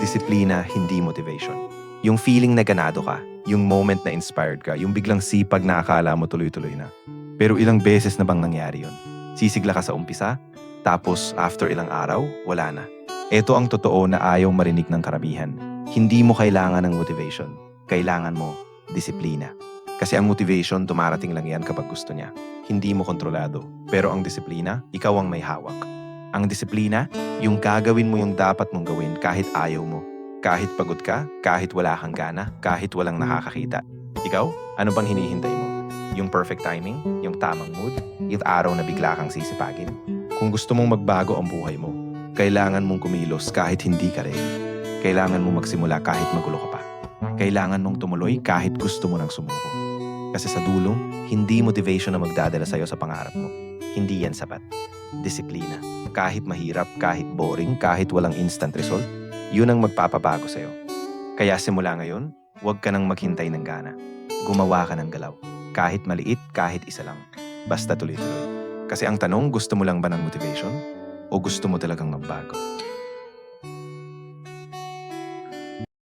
Disiplina, hindi motivation. Yung feeling na ganado ka, yung moment na inspired ka, yung biglang sipag na akala mo tuloy-tuloy na. Pero ilang beses na bang nangyari yun? Sisigla ka sa umpisa, tapos after ilang araw, wala na. Ito ang totoo na ayaw marinig ng karamihan. Hindi mo kailangan ng motivation. Kailangan mo disiplina. Kasi ang motivation, dumarating lang yan kapag gusto niya. Hindi mo kontrolado. Pero ang disiplina, ikaw ang may hawak. Ang disiplina, yung gagawin mo yung dapat mong gawin kahit ayaw mo. Kahit pagod ka, kahit wala kang gana, kahit walang nakakakita. Ikaw, ano bang hinihintay mo? Yung perfect timing? Yung tamang mood? Yung araw na bigla kang sisipagin? Kung gusto mong magbago ang buhay mo, kailangan mong kumilos kahit hindi ka ready. Kailangan mong magsimula kahit magulo ka pa. Kailangan mong tumuloy kahit gusto mo nang sumuko. Kasi sa dulo, hindi motivation na magdadala sa'yo sa pangarap mo. Hindi yan sapat. Disiplina. Kahit mahirap, kahit boring, kahit walang instant result, yun ang magpapabago sa'yo. Kaya simula ngayon, huwag ka nang maghintay ng gana. Gumawa ka ng galaw. Kahit maliit, kahit isa lang. Basta tuloy-tuloy. Kasi ang tanong, gusto mo lang ba ng motivation? O gusto mo talagang magbago?